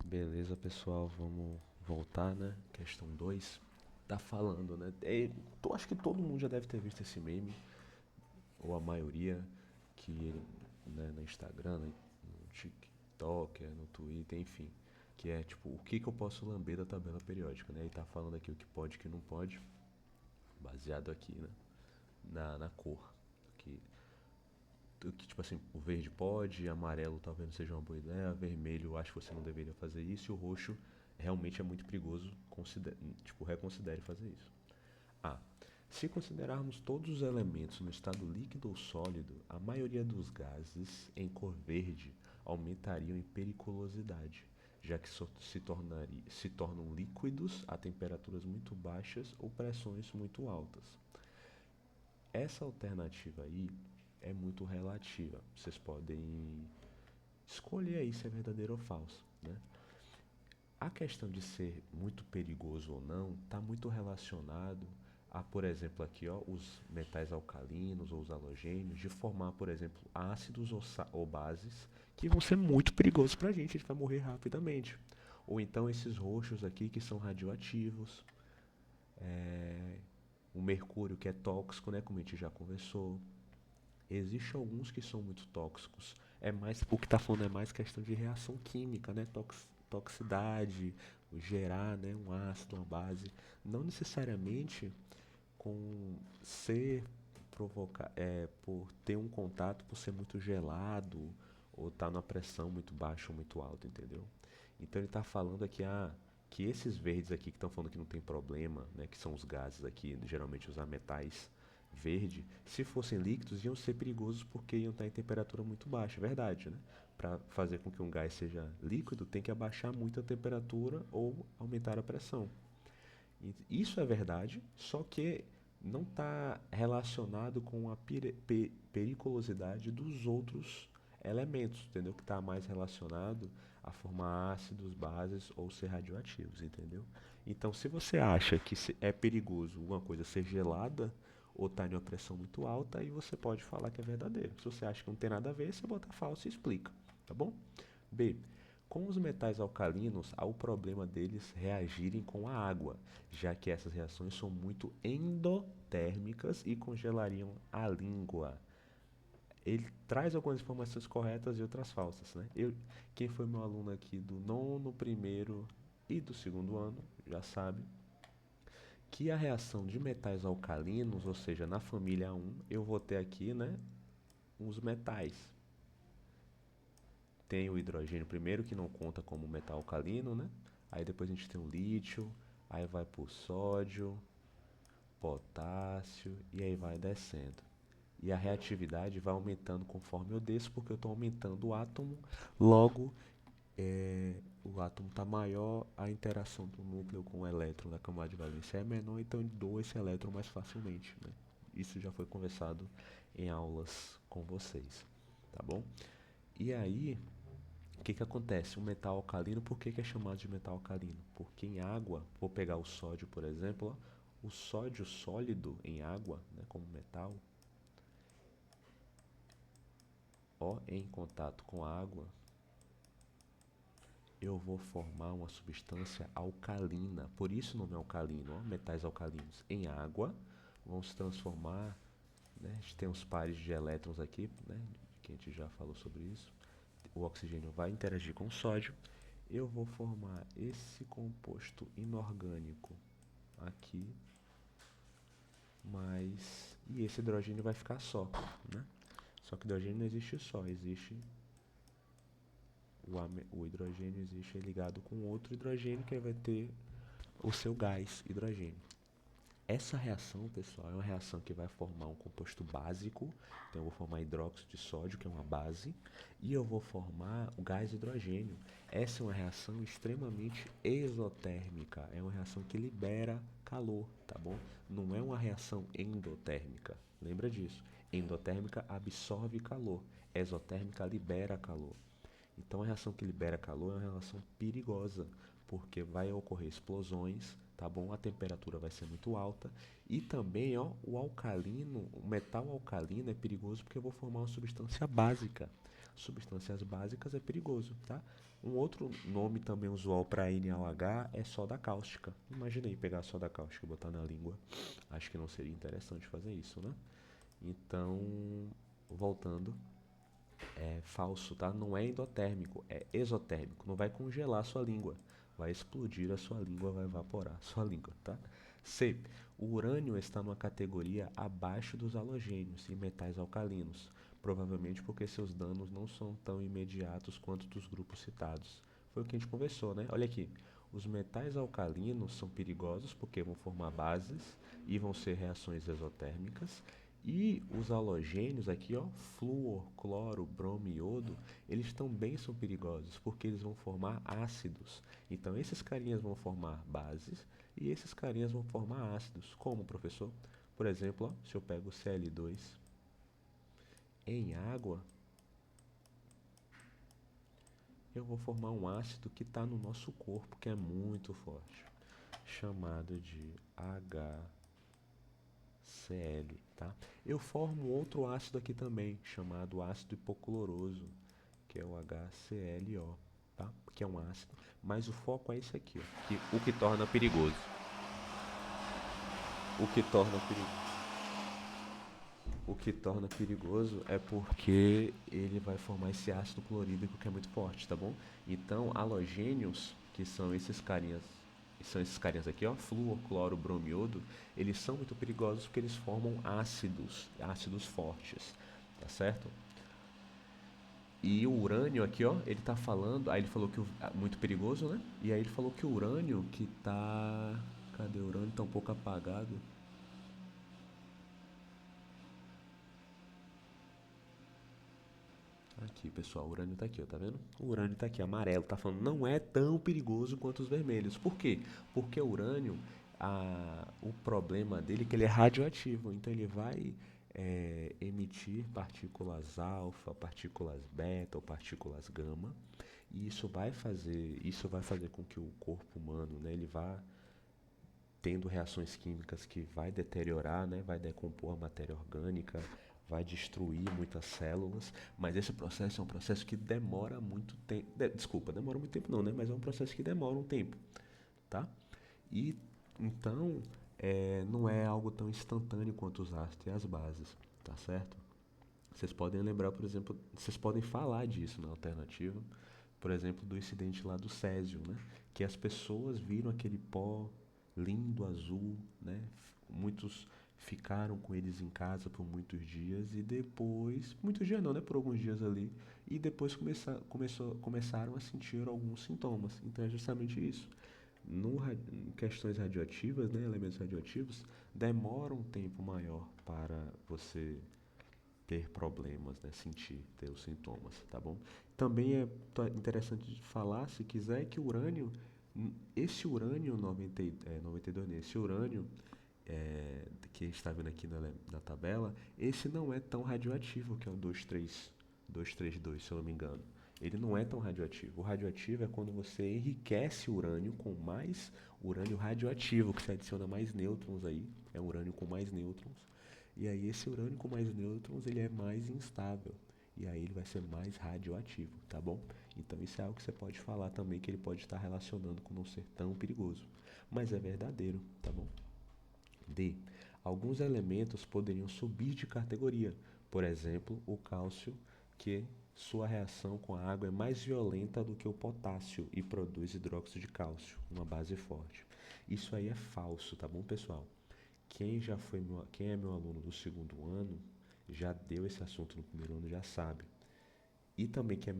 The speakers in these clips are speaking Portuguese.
Beleza, pessoal, vamos voltar, né? Questão 2. Tá falando, né? Acho que todo mundo já deve ter visto esse meme, ou a maioria, que né, no Instagram, no TikTok, no Twitter, enfim. Que é tipo, o que eu posso lamber da tabela periódica, né? E tá falando aqui o que pode e o que não pode, baseado aqui, né? Na cor. Que, tipo assim, o verde pode, amarelo talvez não seja uma boa ideia, vermelho acho que você não deveria fazer isso, e o roxo realmente é muito perigoso, tipo, reconsidere fazer isso. A. Se considerarmos todos os elementos no estado líquido ou sólido, a maioria dos gases em cor verde aumentariam em periculosidade, já que se tornam líquidos a temperaturas muito baixas ou pressões muito altas. Essa alternativa aí é muito relativa. Vocês podem escolher aí se é verdadeiro ou falso, né? A questão de ser muito perigoso ou não está muito relacionado a, por exemplo, aqui ó, os metais alcalinos ou os halogênios, de formar, por exemplo, ácidos ou bases que vão ser muito perigosos para a gente vai morrer rapidamente. Ou então esses roxos aqui que são radioativos, é, o mercúrio que é tóxico, né, como a gente já conversou. Existem alguns que são muito tóxicos. É mais, o que está falando é mais questão de reação química, né? Toxicidade, gerar, né, um ácido, uma base. Não necessariamente com ser por ter um contato, por ser muito gelado ou estar numa pressão muito baixa ou muito alta, entendeu? Então ele está falando aqui que esses verdes aqui que estão falando que não tem problema, né, que são os gases aqui, geralmente os metais verde, se fossem líquidos iam ser perigosos porque iam estar em temperatura muito baixa, verdade, né? Para fazer com que um gás seja líquido, tem que abaixar muito a temperatura ou aumentar a pressão. Isso é verdade, só que não está relacionado com a periculosidade dos outros elementos, entendeu? Que está mais relacionado a formar ácidos, bases ou ser radioativos, entendeu? Então, se você acha que é perigoso uma coisa ser gelada ou estar em uma pressão muito alta, aí você pode falar que é verdadeiro. Se você acha que não tem nada a ver, você bota falso e explica, tá bom? B. Com os metais alcalinos, há o problema deles reagirem com a água, já que essas reações são muito endotérmicas e congelariam a língua. Ele traz algumas informações corretas e outras falsas, né? Quem foi meu aluno aqui do nono, primeiro e do segundo ano, já sabe que a reação de metais alcalinos, ou seja, na família 1, eu vou ter aqui, né, os metais. Tem o hidrogênio primeiro, que não conta como metal alcalino, né? Aí depois a gente tem o lítio, aí vai pro sódio, potássio e aí vai descendo. E a reatividade vai aumentando conforme eu desço, porque eu estou aumentando o átomo. Logo, o átomo está maior, a interação do núcleo com o elétron da camada de valência é menor, então eu dou esse elétron mais facilmente, né? Isso já foi conversado em aulas com vocês, tá bom? E aí, o que acontece? O metal alcalino, por que é chamado de metal alcalino? Porque em água, vou pegar o sódio, por exemplo, ó, o sódio sólido em água, né, como metal, ó, em contato com a água, eu vou formar uma substância alcalina. Por isso o nome é alcalino, ó, metais alcalinos em água vão se transformar, né, a gente tem os pares de elétrons aqui, né, que a gente já falou sobre isso. O oxigênio vai interagir com o sódio. Eu vou formar esse composto inorgânico aqui, mas e esse hidrogênio vai ficar só, né? Só que o hidrogênio não existe só, existe o hidrogênio existe ligado com outro hidrogênio que vai ter o seu gás hidrogênio. Essa reação, pessoal, é uma reação que vai formar um composto básico. Então eu vou formar hidróxido de sódio, que é uma base, e eu vou formar o gás hidrogênio. Essa é uma reação extremamente exotérmica, é uma reação que libera calor, tá bom? Não é uma reação endotérmica. Lembra disso? Endotérmica absorve calor, exotérmica libera calor. Então a reação que libera calor é uma reação perigosa, porque vai ocorrer explosões, tá bom? A temperatura vai ser muito alta e também, ó, o alcalino, o metal alcalino é perigoso porque eu vou formar uma substância básica. substâncias básicas é perigoso, tá? Um outro nome também usual para NaOH é soda cáustica. Imaginei pegar soda cáustica e botar na língua. Acho que não seria interessante fazer isso, né? Então, voltando, é falso, tá? Não é endotérmico, é exotérmico. Não vai congelar a sua língua, vai explodir a sua língua, vai evaporar a sua língua, tá? C. O urânio está numa categoria abaixo dos halogênios e metais alcalinos, provavelmente porque seus danos não são tão imediatos quanto dos grupos citados. Foi o que a gente conversou, né? Olha aqui. Os metais alcalinos são perigosos porque vão formar bases e vão ser reações exotérmicas. E os halogênios aqui, ó, flúor, cloro, bromo e iodo, eles também são perigosos porque eles vão formar ácidos. Então esses carinhas vão formar bases e esses carinhas vão formar ácidos. Como, professor? Por exemplo, ó, se eu pego Cl2 em água, eu vou formar um ácido que está no nosso corpo, que é muito forte, chamado de HCl, tá? Eu formo outro ácido aqui também, chamado ácido hipocloroso, que é o HClO, tá? Que é um ácido, mas o foco é esse aqui, ó, o que torna perigoso. O que torna perigoso. O que torna perigoso é porque ele vai formar esse ácido clorídrico que é muito forte, tá bom? Então, halogênios, que são esses carinhas aqui, ó, flúor, cloro, bromo e iodo, eles são muito perigosos porque eles formam ácidos fortes, tá certo? E o urânio aqui, ó, ele tá falando, aí ele falou que muito perigoso, né? E aí ele falou que o urânio que tá, cadê o urânio? Tá um pouco apagado. Aqui, pessoal, o urânio tá aqui, ó, tá vendo? O urânio tá aqui, amarelo, tá falando não é tão perigoso quanto os vermelhos. Por quê? Porque o urânio, o problema dele é que ele é radioativo, então ele vai emitir partículas alfa, partículas beta ou partículas gama, e isso vai fazer com que o corpo humano, né, ele vá tendo reações químicas que vai deteriorar, né, vai decompor a matéria orgânica, vai destruir muitas células, mas esse processo é um processo que demora muito tempo. Desculpa, demora muito tempo não, né? Mas é um processo que demora um tempo, tá? E então não é algo tão instantâneo quanto os ácidos e as bases, tá certo? Vocês podem lembrar, por exemplo, vocês podem falar disso na alternativa, por exemplo, do incidente lá do Césio, né? Que as pessoas viram aquele pó lindo, azul, né? Muitos ficaram com eles em casa por muitos dias e depois, muitos dias não, né? Por alguns dias ali, e depois começaram a sentir alguns sintomas. Então é justamente isso. Em questões radioativas, né? Elementos radioativos, demora um tempo maior para você ter problemas, né? Ter os sintomas, tá bom? Também é interessante de falar, se quiser, que o urânio, esse urânio 92, né? Esse urânio que a gente está vendo aqui na tabela, esse não é tão radioativo que é o 232, se eu não me engano. Ele não é tão radioativo. O radioativo é quando você enriquece o urânio com mais urânio radioativo, que você adiciona mais nêutrons aí, é um urânio com mais nêutrons. E aí esse urânio com mais nêutrons, ele é mais instável. E aí ele vai ser mais radioativo, tá bom? Então isso é algo que você pode falar também, que ele pode estar relacionando com não ser tão perigoso. Mas é verdadeiro, tá bom? D. Alguns elementos poderiam subir de categoria. Por exemplo, o cálcio, que sua reação com a água é mais violenta do que o potássio e produz hidróxido de cálcio, uma base forte. Isso aí é falso, tá bom, pessoal? Quem é meu aluno do segundo ano já deu esse assunto no primeiro ano, já sabe. E também quem é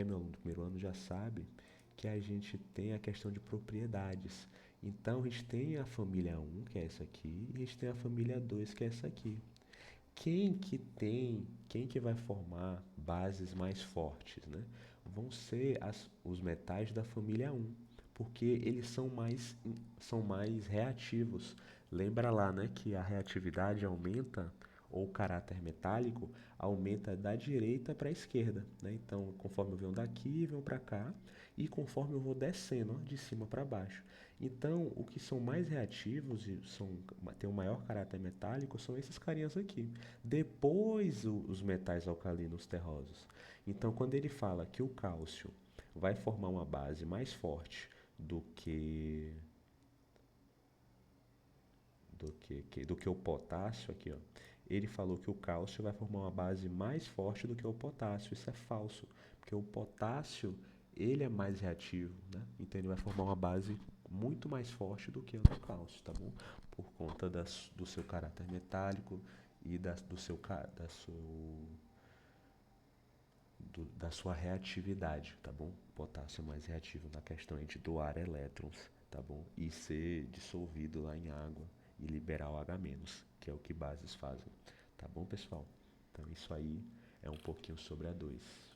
meu aluno do primeiro ano já sabe que a gente tem a questão de propriedades. Então a gente tem a família 1, que é essa aqui, e a gente tem a família 2, que é essa aqui. Quem que vai formar bases mais fortes, né? Vão ser os metais da família 1, porque eles são mais reativos. Lembra lá, né, que a reatividade aumenta ou caráter metálico aumenta da direita para a esquerda, né? Então, conforme eu venho daqui, venho para cá, e conforme eu vou descendo, ó, de cima para baixo. Então, o que são mais reativos e têm um maior caráter metálico são esses carinhas aqui. Depois, os metais alcalinos terrosos. Então, quando ele fala que o cálcio vai formar uma base mais forte do que do que o potássio aqui, ó. Ele falou que o cálcio vai formar uma base mais forte do que o potássio. Isso é falso, porque o potássio ele é mais reativo, né? Então ele vai formar uma base muito mais forte do que o do cálcio, tá bom? Por conta do seu caráter metálico e da sua reatividade, tá bom? O potássio é mais reativo na questão de doar elétrons, tá bom? E ser dissolvido lá em água e liberar o H-, que é o que bases fazem, tá bom, pessoal? Então isso aí é um pouquinho sobre a 2.